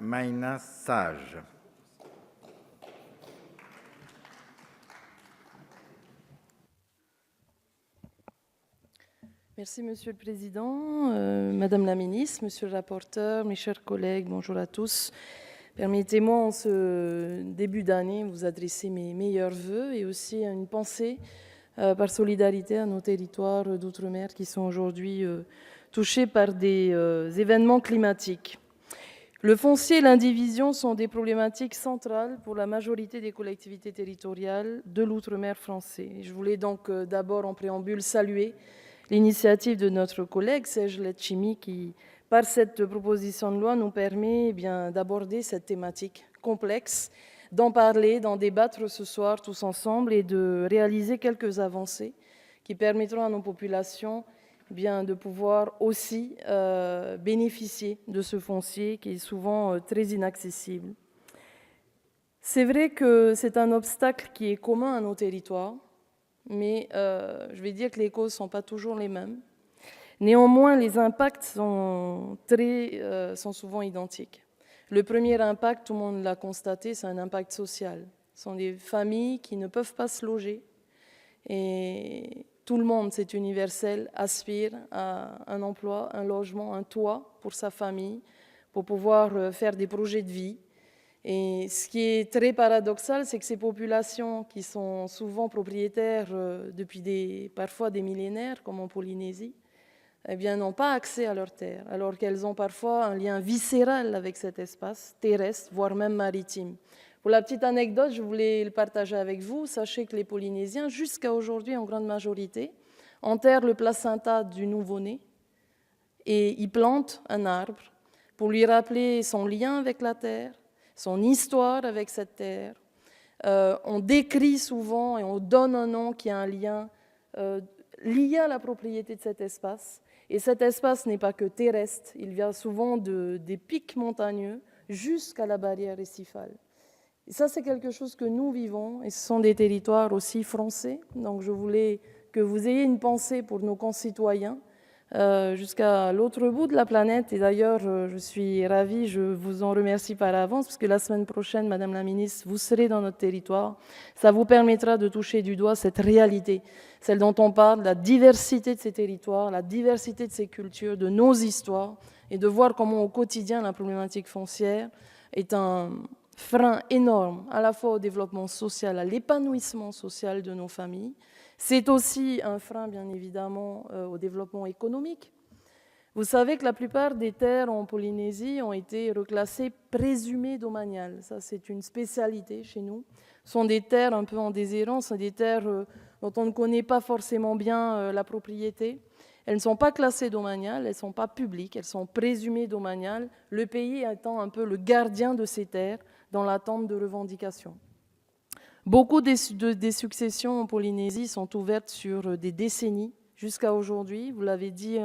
Maïna Sage. Merci Monsieur le Président, Madame la Ministre, Monsieur le rapporteur, mes chers collègues, bonjour à tous. Permettez-moi en ce début d'année vous adresser mes meilleurs vœux et aussi une pensée par solidarité à nos territoires d'outre-mer qui sont aujourd'hui touchés par des événements climatiques. Le foncier et l'indivision sont des problématiques centrales pour la majorité des collectivités territoriales de l'outre-mer français. Je voulais donc d'abord en préambule saluer l'initiative de notre collègue Serge Letchimy qui, par cette proposition de loi, nous permet d'aborder cette thématique complexe, d'en parler, d'en débattre ce soir tous ensemble et de réaliser quelques avancées qui permettront à nos populations de pouvoir aussi bénéficier de ce foncier qui est souvent très inaccessible. C'est vrai que c'est un obstacle qui est commun à nos territoires, mais je vais dire que les causes ne sont pas toujours les mêmes. Néanmoins, les impacts sont souvent identiques. Le premier impact, tout le monde l'a constaté, c'est un impact social. Ce sont des familles qui ne peuvent pas se loger. Et tout le monde, c'est universel, aspire à un emploi, un logement, un toit pour sa famille, pour pouvoir faire des projets de vie. Et ce qui est très paradoxal, c'est que ces populations qui sont souvent propriétaires depuis parfois des millénaires, comme en Polynésie, n'ont pas accès à leurs terres, alors qu'elles ont parfois un lien viscéral avec cet espace terrestre, voire même maritime. Pour la petite anecdote, je voulais le partager avec vous. Sachez que les Polynésiens, jusqu'à aujourd'hui, en grande majorité, enterrent le placenta du nouveau-né et y plantent un arbre pour lui rappeler son lien avec la terre, son histoire avec cette terre. On décrit souvent et on donne un nom qui a un lien lié à la propriété de cet espace. Et cet espace n'est pas que terrestre, il vient souvent des pics montagneux jusqu'à la barrière récifale. Et ça, c'est quelque chose que nous vivons, et ce sont des territoires aussi français. Donc je voulais que vous ayez une pensée pour nos concitoyens jusqu'à l'autre bout de la planète. Et d'ailleurs, je suis ravie, je vous en remercie par avance, parce que la semaine prochaine, Madame la Ministre, vous serez dans notre territoire. Ça vous permettra de toucher du doigt cette réalité, celle dont on parle, la diversité de ces territoires, la diversité de ces cultures, de nos histoires, et de voir comment au quotidien la problématique foncière est un frein énorme, à la fois au développement social, à l'épanouissement social de nos familles. C'est aussi un frein, bien évidemment, au développement économique. Vous savez que la plupart des terres en Polynésie ont été reclassées présumées domaniales. Ça, c'est une spécialité chez nous. Ce sont des terres un peu en déshérence, ce sont des terres dont on ne connaît pas forcément bien la propriété. Elles ne sont pas classées domaniales, elles ne sont pas publiques, elles sont présumées domaniales, le pays étant un peu le gardien de ces terres dans l'attente de revendications. Beaucoup des successions en Polynésie sont ouvertes sur des décennies jusqu'à aujourd'hui, vous l'avez dit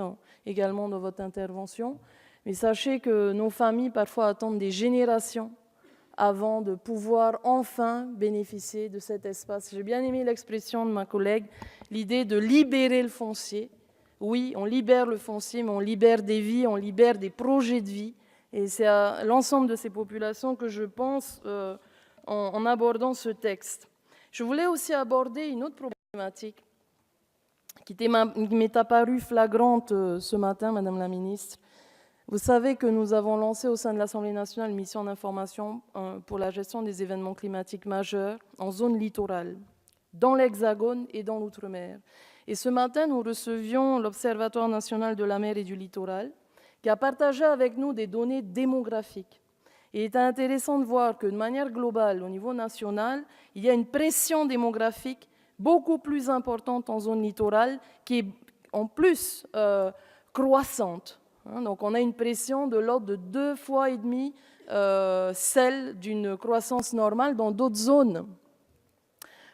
également dans votre intervention, mais sachez que nos familles parfois attendent des générations avant de pouvoir enfin bénéficier de cet espace. J'ai bien aimé l'expression de ma collègue, l'idée de libérer le foncier. Oui, on libère le foncier, mais on libère des vies, on libère des projets de vie, et c'est à l'ensemble de ces populations que je pense en abordant ce texte. Je voulais aussi aborder une autre problématique qui m'est apparue flagrante ce matin, Madame la Ministre. Vous savez que nous avons lancé au sein de l'Assemblée nationale une mission d'information pour la gestion des événements climatiques majeurs en zone littorale, dans l'Hexagone et dans l'Outre-mer. Et ce matin, nous recevions l'Observatoire national de la mer et du littoral, qui a partagé avec nous des données démographiques. Il est intéressant de voir que de manière globale, au niveau national, il y a une pression démographique beaucoup plus importante en zone littorale, qui est en plus croissante. Donc on a une pression de l'ordre de 2,5 fois celle d'une croissance normale dans d'autres zones.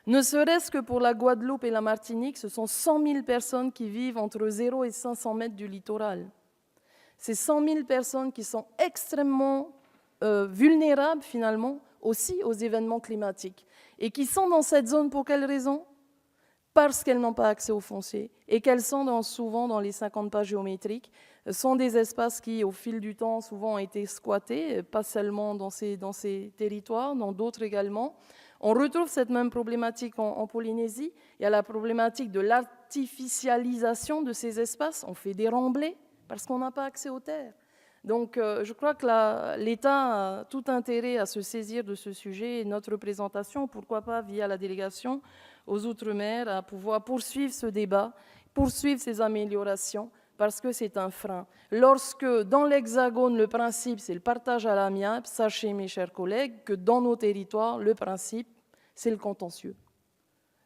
Ne serait-ce que pour la Guadeloupe et la Martinique, ce sont 100 000 personnes qui vivent entre 0 et 500 mètres du littoral. Ces 100 000 personnes qui sont extrêmement vulnérables finalement aussi aux événements climatiques et qui sont dans cette zone pour quelle raison? parce qu'elles n'ont pas accès au foncier et qu'elles sont souvent dans les 50 pas géométriques, sont des espaces qui, au fil du temps, souvent ont été squattés, pas seulement dans ces territoires, dans d'autres également. On retrouve cette même problématique en Polynésie. Il y a la problématique de l'artificialisation de ces espaces. On fait des remblais parce qu'on n'a pas accès aux terres. Donc, je crois que l'État a tout intérêt à se saisir de ce sujet et notre représentation, pourquoi pas via la délégation aux Outre-mer, à pouvoir poursuivre ce débat, poursuivre ces améliorations, parce que c'est un frein. Lorsque, dans l'Hexagone, le principe, c'est le partage à l'amiable, sachez, mes chers collègues, que dans nos territoires, le principe, c'est le contentieux.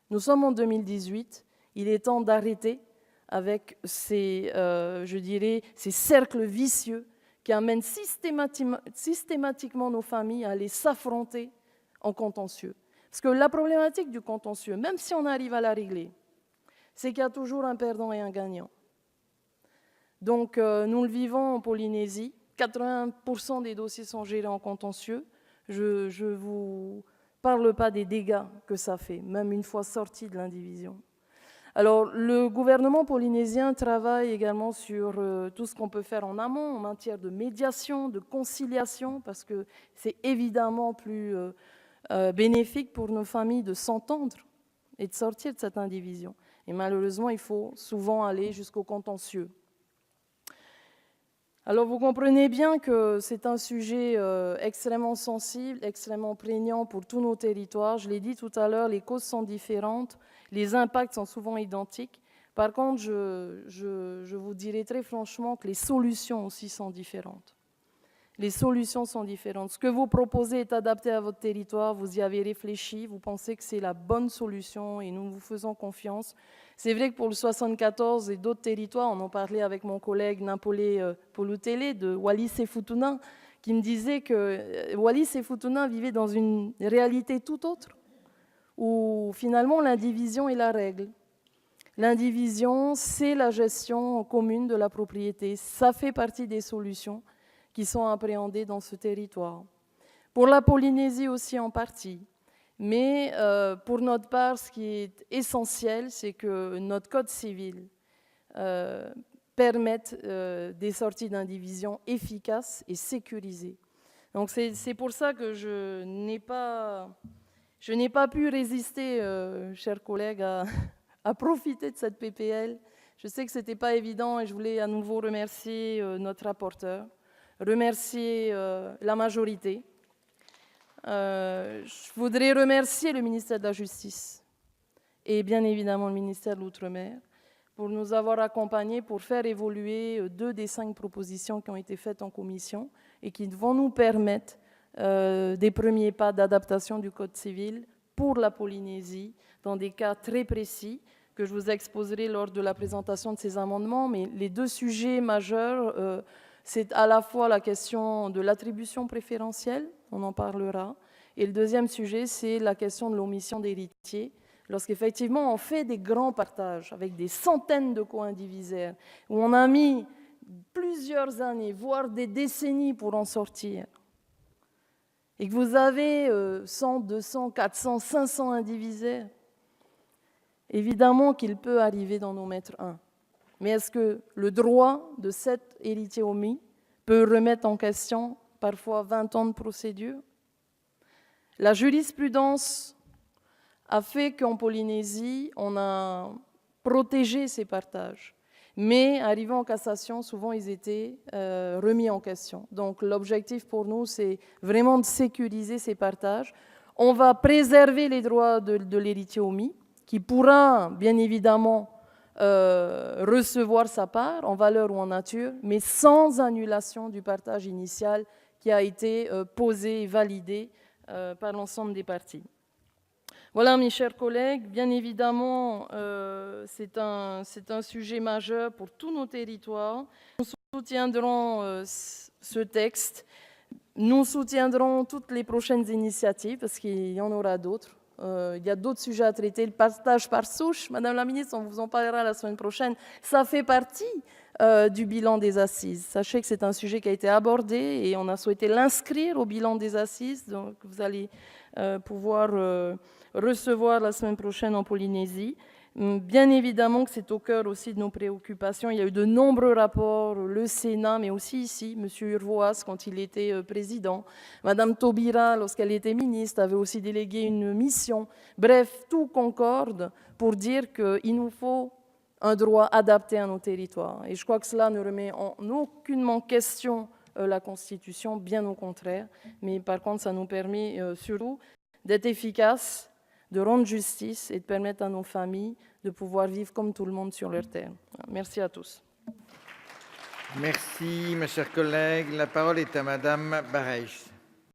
Nous sommes en 2018, il est temps d'arrêter avec ces cercles vicieux qui amènent systématiquement nos familles à aller s'affronter en contentieux. Parce que la problématique du contentieux, même si on arrive à la régler, c'est qu'il y a toujours un perdant et un gagnant. Donc, nous le vivons en Polynésie. 80% des dossiers sont gérés en contentieux. Je ne vous parle pas des dégâts que ça fait, même une fois sorti de l'indivision. Alors, le gouvernement polynésien travaille également sur tout ce qu'on peut faire en amont en matière de médiation, de conciliation, parce que c'est évidemment plus bénéfique pour nos familles de s'entendre et de sortir de cette indivision. Et malheureusement, il faut souvent aller jusqu'au contentieux. Alors, vous comprenez bien que c'est un sujet extrêmement sensible, extrêmement prégnant pour tous nos territoires. Je l'ai dit tout à l'heure, les causes sont différentes, les impacts sont souvent identiques. Par contre, je vous dirai très franchement que les solutions aussi sont différentes. Les solutions sont différentes. Ce que vous proposez est adapté à votre territoire, vous y avez réfléchi, vous pensez que c'est la bonne solution et nous vous faisons confiance. C'est vrai que pour le 74 et d'autres territoires, on en parlait avec mon collègue Nampolé Polutele de Wallis et Futuna, qui me disait que Wallis et Futuna vivaient dans une réalité tout autre, où finalement l'indivision est la règle. L'indivision, c'est la gestion commune de la propriété. Ça fait partie des solutions qui sont appréhendées dans ce territoire. Pour la Polynésie aussi en partie. Mais pour notre part, ce qui est essentiel, c'est que notre code civil permette des sorties d'indivision efficaces et sécurisées. Donc c'est pour ça que je n'ai pas pu résister, chers collègues, à profiter de cette PPL. Je sais que ce n'était pas évident et je voulais à nouveau remercier notre rapporteur, remercier la majorité. Je voudrais remercier le ministère de la Justice et bien évidemment le ministère de l'Outre-mer pour nous avoir accompagnés pour faire évoluer 2 des 5 propositions qui ont été faites en commission et qui vont nous permettre des premiers pas d'adaptation du Code civil pour la Polynésie dans des cas très précis que je vous exposerai lors de la présentation de ces amendements. Mais les 2 sujets majeurs, c'est à la fois la question de l'attribution préférentielle, on en parlera, et le deuxième sujet, c'est la question de l'omission d'héritiers. Lorsqu'effectivement on fait des grands partages avec des centaines de co-indivisaires, où on a mis plusieurs années, voire des décennies pour en sortir, et que vous avez 100, 200, 400, 500 indivisaires, évidemment qu'il peut arriver d'en omettre un. Mais est-ce que le droit de cet héritier omis peut remettre en question parfois 20 ans de procédure? La jurisprudence a fait qu'en Polynésie, on a protégé ces partages. Mais arrivant en cassation, souvent ils étaient remis en question. Donc l'objectif pour nous, c'est vraiment de sécuriser ces partages. On va préserver les droits de l'héritier omis, qui pourra bien évidemment recevoir sa part en valeur ou en nature, mais sans annulation du partage initial qui a été posé et validé par l'ensemble des parties. Voilà, mes chers collègues, bien évidemment, c'est un sujet majeur pour tous nos territoires. Nous soutiendrons ce texte, nous soutiendrons toutes les prochaines initiatives, parce qu'il y en aura d'autres. Il y a d'autres sujets à traiter. Le partage par souche, Madame la Ministre, on vous en parlera la semaine prochaine. Ça fait partie du bilan des assises. Sachez que c'est un sujet qui a été abordé et on a souhaité l'inscrire au bilan des assises. Donc vous allez pouvoir recevoir la semaine prochaine en Polynésie. Bien évidemment que c'est au cœur aussi de nos préoccupations. Il y a eu de nombreux rapports, le Sénat, mais aussi ici, M. Urvoas, quand il était président. Mme Taubira, lorsqu'elle était ministre, avait aussi délégué une mission. Bref, tout concorde pour dire qu'il nous faut un droit adapté à nos territoires. Et je crois que cela ne remet en aucunement question la Constitution, bien au contraire. Mais par contre, ça nous permet surtout d'être efficaces, de rendre justice et de permettre à nos familles de pouvoir vivre comme tout le monde sur leur terre. Merci à tous. Merci, mes chers collègues. La parole est à Madame Barège.